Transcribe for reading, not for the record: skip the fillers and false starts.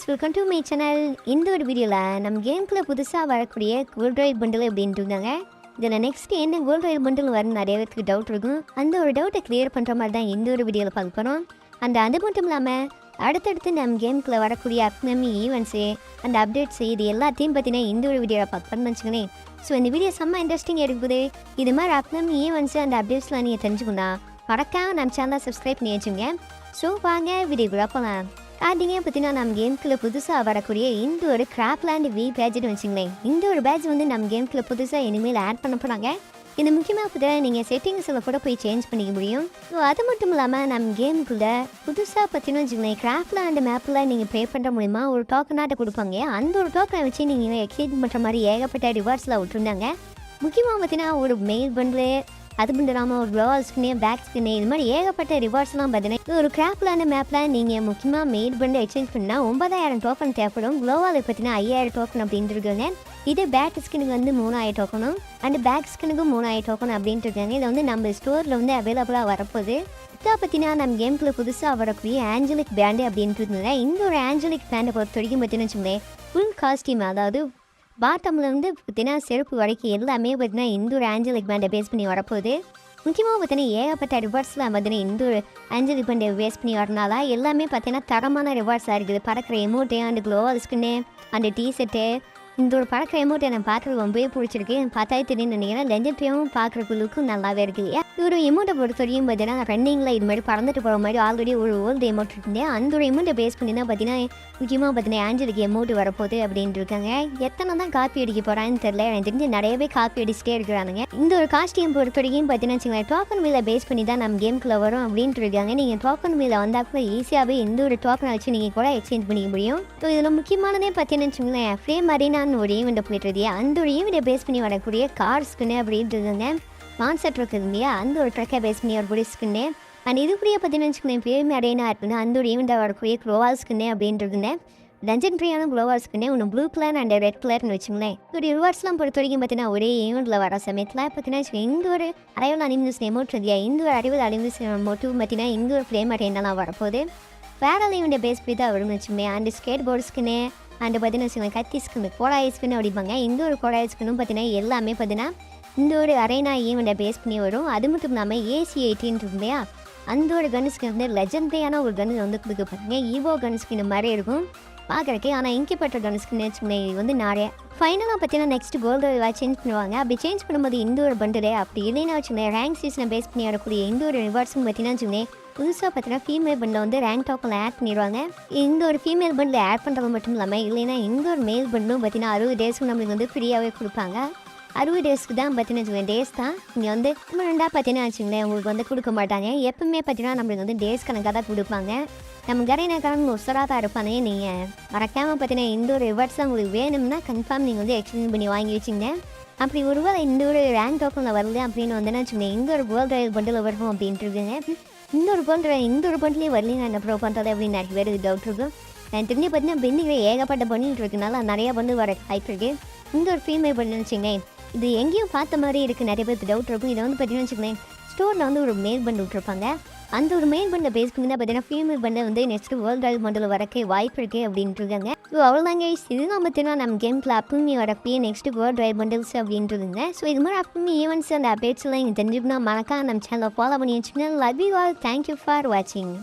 Welcome to my channel. இந்த ஒரு வீடியோவில் நம்ம கேம்குள்ளே புதுசாக வரக்கூடிய கோல்ட் ராயல் பண்டில் அப்படின்ட்டு இருந்தாங்க. இதில் நெக்ஸ்ட் என்ன கோல்ட் ராயல் பண்டில் வரும்னு நிறைய பேருக்கு டவுட் இருக்கும். அந்த ஒரு டவுட்டை கிளியர் பண்ணுற மாதிரி தான் இந்த ஒரு வீடியோவில் பார்க்க போகிறோம். அது மட்டும் இல்லாமல் அடுத்தடுத்து நம்ம கேம்குள்ளே வரக்கூடிய அப்கமிங் ஈவெண்ட்ஸு அந்த அப்டேட்ஸு இது எல்லாத்தையும் பார்த்தீங்கன்னா இந்த ஒரு வீடியோவில் பார்க்கணும்னு வச்சுக்கோங்களேன். ஸோ இந்த வீடியோ செம்ம இன்ட்ரெஸ்டிங் இருக்குது. இது மாதிரி அப்கமிங் ஈவெண்ட்ஸு அந்த அப்டேட்ஸ்லாம் நீங்கள் தெரிஞ்சுக்கணும் மறக்காம நம்ம சேனலை சப்ஸ்கிரைப் பண்ணி வச்சுங்க. ஸோ வாங்க வீடியோக்குள்ளே போகலாம். பார்த்தீங்க பார்த்தீங்கன்னா நம்ம கேம்குள்ளே புதுசாக வரக்கூடிய இந்த ஒரு கிராப்லேண்ட் வி பேட்ஜ்னு வச்சுங்களேன். இந்த ஒரு பேட்ச் நம்ம கேம்குள்ளே புதுசாக இனிமேல் ஆட் பண்ண போகிறாங்க. இது முக்கியமாக பார்த்தா நீங்கள் செட்டிங்ஸில் கூட போய் சேஞ்ச் பண்ணிக்க முடியும். ஸோ அது மட்டும் இல்லாமல் நம்ம கேமுக்குள்ளே புதுசாக பார்த்தீங்கன்னா வச்சுங்களேன் கிராப்லேண்ட் மேப்பில் நீங்கள் பே பண்ணுற மூலிமா ஒரு டோக்கனாட்ட கொடுப்பாங்க. அந்த ஒரு டோக்கனை வச்சு நீங்கள் எக்ஸைட் பண்ணுற மாதிரி ஏகப்பட்ட ரிவார்ட்ஸில் விட்டுருந்தாங்க. முக்கியமாக பார்த்தீங்கன்னா ஒரு மெயில் பண்டில் அது மட்டும் இல்லாமல் ஒரு க்ளோவல் ஸ்கின்னு பேக் ஸ்கின்னு இது மாதிரி ஏகப்பட்ட ரிவார்ட்ஸ்லாம் பார்த்தீங்கன்னா ஒரு கிராப்லான மேப்பில் நீங்கள் முக்கியமாக மெயில் பண்ணி எக்ஸ்சேஞ்ச் பண்ணால் 9000 டோக்கன் தேவைப்படும். க்ளோவாலுக்கு பார்த்தீங்கன்னா 5000 டோக்கன் அப்படின்ட்டு இருக்காங்க. இதே பேக் ஸ்கினுக்கு 3000 டோக்கனும் அண்ட் பேக் ஸ்கினுக்கும் 3000 டோக்கன் அப்படின்ட்டு இருக்காங்க. இதை நம்ம ஸ்டோரில் அவைலபிளாக வரப்போகுது. இதை பார்த்தீங்கன்னா நம்ம கேமுக்குள்ள புதுசாக வரக்கூடிய ஆஞ்சலிக் பேண்டு அப்படின்ட்டு இருந்தது. இந்த ஒரு ஆஞ்சலிக் பேண்டை பொறுத்த வரைக்கும் பார்த்தீங்கன்னா வச்சுங்களேன் ஃபுல் காஸ்டியூம், அதாவது பாட்டமில் பார்த்தீங்கன்னா செருப்பு வரைக்கும் எல்லாமே பார்த்தீங்கன்னா இந்த ஒரு ஆஞ்சலிக் பேண்டை பேஸ் பண்ணி வரப்போகுது. முக்கியமாக பார்த்தீங்கன்னா ஏகப்பட்ட ரிவார்ட்ஸ்லாம் பார்த்தீங்கன்னா இந்த ஒரு ஆஞ்சலிக் பேண்டை பேஸ் பண்ணி வரனால எல்லாமே பார்த்தீங்கன்னா தரமான ரிவார்ட்ஸாக இருக்குது. பறக்கிற எமௌண்ட்டு அண்ட் க்ளோவல் ஸ்கின்னு அந்த டிஷர்ட்டு இந்த ஒரு பறக்கிற எமௌண்ட்டை நான் பார்க்குறது ரொம்பவே பிடிச்சிருக்கு. பார்த்தாலே தெரியும் நினைக்கிறேன். லெஜெண்ட்ரியும் பார்க்குறக்கு லுக்கும் நல்லாவே இருக்குது. ஒரு எமௌண்ட்டை பொறுத்த வரையும் பார்த்தீங்கன்னா ரன்னிங்கில் இது மாதிரி பறந்துட்டு போகிற மாதிரி ஆல்ரெடி ஒரு ஓல்டு எமௌண்ட் இருந்தேன். அந்த ஒரு எமௌண்ட்டை பேஸ் பண்ணி தான் பார்த்தீங்கன்னா முக்கியமாக பார்த்தீங்கன்னா ஆஞ்சலுக்கு எமௌண்ட் வரப்போகுது அப்படின்ட்டு இருக்காங்க. எத்தனை தான் காப்பி அடிக்க போகிறான்னு தெரியல. எனக்கு தெரிஞ்சு நிறையவே காப்பி அடிச்சுட்டே இருக்கிறாங்க. இந்த ஒரு காஸ்டியூம் பொறுத்த வரைக்கும் பார்த்தீங்கன்னா வச்சுக்கோங்க டோக்கன் மீலை பேஸ் பண்ணி தான் நம்ம கேமுக்குள்ளே வரும் அப்படின்ட்டு இருக்காங்க. நீங்கள் டோக்கன் மீலை வந்தால் கூட ஈஸியாகவே எந்த ஒரு டோக்கனை வச்சு நீங்கள் கூட எக்ஸ்சேஞ்ச் பண்ணிக்க முடியும். ஸோ இதில் முக்கியமானதே பார்த்தீங்கன்னு வச்சுக்கோங்களேன் ஃப்ரேம் மரீனான்னு ஒரு ஈவெண்ட்டை போயிட்டு அந்த ஒரு ஈவெண்ட்டை பேஸ் பண்ணி வரக்கூடிய கார் ஸ்கின்னு அப்படின்ட்டு இருக்காங்க. மான்சர் ட்ரக் இருக்கு இல்லையா, அந்த ஒரு ட்ரக்கை பேஸ் பண்ணி வரக்கூடிய ஸ்கின்னு அண்ட் இதுக்குரிய பார்த்தீங்கன்னு வச்சுக்கோங்க ஃப்ரேம் அரேனா இருக்குன்னு அந்த ஒரு ஈவெண்ட்டாக வரக்கூடிய க்ளோவால் ஸ்கின்னு அப்படின்ட்டு இருக்குங்க. லெஜெண்ட்ரியான க்ளோவால் ஸ்கின்னே ஒன்று ப்ளூ கலர் அண்ட் ரெட் கலர்னு வச்சுங்களேன். ஒரு ரிவார்ட்ஸ்லாம் பொறுத்த வரைக்கும் பார்த்தீங்கன்னா ஒரே ஈவெண்ட்டில் வர சமயத்தில் பார்த்தீங்கன்னா இந்த ஒரு அரைவல் அனிமிஸ் எமௌண்ட் இல்லையா, இந்த ஒரு அரைவல் அனிமிஸ் மட்டும் பார்த்தீங்கன்னா இந்த ஒரு ஃப்ரேம் அரேனாலாம் வரப்போகுது. வேற ஈவெண்ட்டை பேஸ் பண்ணி தான் வரும்னு வச்சுக்கோங்க. அண்ட் ஸ்கேட் போர்டு ஸ்கின்னு அண்ட் பார்த்தீங்கன்னா வச்சுக்கோங்க கத்தி ஸ்கின்னு கோடாய் ஸ்கின்னு அப்படிப்பாங்க. இந்த ஒரு கோடாய் ஸ்கின்னும் பார்த்தீங்கன்னா எல்லாமே பார்த்தீங்கன்னா இந்த ஒரு அரேனா ஈவெண்ட்டை பேஸ் பண்ணி வரும். அது மட்டும் இல்லாமல் AC-18 இருக்கு இல்லையா, அந்த ஒரு கன் ஸ்கின் லெஜெண்டரியான ஒரு கன் கொடுக்க பாருங்க. ஈவோ கன் ஸ்கின் மாதிரி இருக்கும் பார்க்குறக்கே. ஆனால் இன்கிபெட்டர் கன் ஸ்கின் வச்சுக்கோங்க நிறைய ஃபைனலாக பார்த்தீங்கன்னா நெக்ஸ்ட் கோல்டு சேஞ்ச் பண்ணுவாங்க. அப்படி சேஞ்ச் பண்ணும்போது இந்த ஒரு பண்டில் அப்படி இல்லைன்னா வச்சுக்கோங்க ரேங்க் சீசனை பேஸ் பண்ணி வரக்கூடிய இந்த ஒரு ரிவார்ட்ஸும் பார்த்தீங்கன்னா வச்சுக்கோங்க புதுசாக பார்த்தீங்கன்னா ஃபீமேல் பண்டில் ரேங்க் டாப்பில் ஆட் பண்ணிடுவாங்க. இந்த ஒரு ஃபீமேல் பண்டில் ஆட் பண்ணுறது மட்டும் இல்லாமல் இல்லைன்னா இந்த ஒரு மேல் பண்டிலும் பார்த்தீங்கன்னா 60 டேஸ்க்கு நம்மளுக்கு ஃப்ரீயாகவே கொடுப்பாங்க. 60 டேஸ்க்கு தான் பார்த்தீங்கன்னா டேஸ் தான் இங்கே ரெண்டாக பார்த்தீங்கன்னா வச்சுங்களேன் உங்களுக்கு கொடுக்க மாட்டாங்க. எப்பவுமே பார்த்தீங்கன்னா நம்மளுக்கு டேஸ் கணக்காக தான் கொடுப்பாங்க. நம்ம கரையினக்காரங்க ஒசராக தான் இருப்பானே. நீங்கள் மறக்காமல் பார்த்தீங்கன்னா இந்த ஒரு ரிவார்ட்ஸ் தான் உங்களுக்கு வேணும்னா கன்ஃபார்ம் நீங்கள் எக்ஸ்சேஞ்ச் பண்ணி வாங்கி வச்சுங்க. அப்படி ஒருவேளை இந்த ஒரு ரேங்க் டோக்கனில் வருது அப்படின்னு வச்சுக்கோங்க இந்த ஒரு கோல்ட் ராயல் பண்டில் வரும் அப்படின்ட்டு இருக்குங்க. இந்த ஒரு பண்டிலே வரலீங்க என்ன ப்ரோ பண்ணுறது அப்படின்னு நிறைய பேருக்கு டவுட் இருக்கும். எனக்கு தெரிஞ்சு பார்த்தீங்கன்னா பெண்டிங்கில் ஏகப்பட்ட பண்ணிட்டு இருக்கனால நிறையா பண்டில் வர வாய்ப்பு இருக்குது. இந்த ஒரு ஃபீமேல் பண்டில் வச்சுக்கோங்க இது எங்கேயும் பார்த்த மாதிரி இருக்குது. நிறைய பேருக்கு டவுட் இருக்கும். இதை பார்த்தீங்கன்னா வச்சுக்கோங்களேன் ஸ்டோரில் ஒரு மேல் பண்டு விட்டுருப்பாங்க. அந்த ஒரு மெயின் பண்டை பேஸ் பண்ணி தான் பார்த்தீங்கன்னா ஃபீமேல் பண்டை நெக்ஸ்ட் வேர்ல்ட் ராயல் பண்டில் வரக்கே வாய்ப்பு இருக்குது அப்படின்ட்டு இருக்காங்க. ஸோ அவ்வளோதாங்க இதுதான் பார்த்தீங்கன்னா நம்ம கேமுக்குள்ள அப்பவுமே வரப்பே நெக்ஸ்ட் வேர்ல்ட் ராயல் பண்டில்ஸ் அப்படின்ட்டுருங்க. ஸோ இது மாதிரி அப்பவுமே ஈவெண்ட்ஸ் அந்த அப்டேட்ஸ்லாம் இங்கே தெரிஞ்சுக்கணும் மறக்காம நம்ம சேனலை ஃபாலோ பண்ணி வச்சுக்கோங்க. Love you all. Thank you for வாட்சிங்.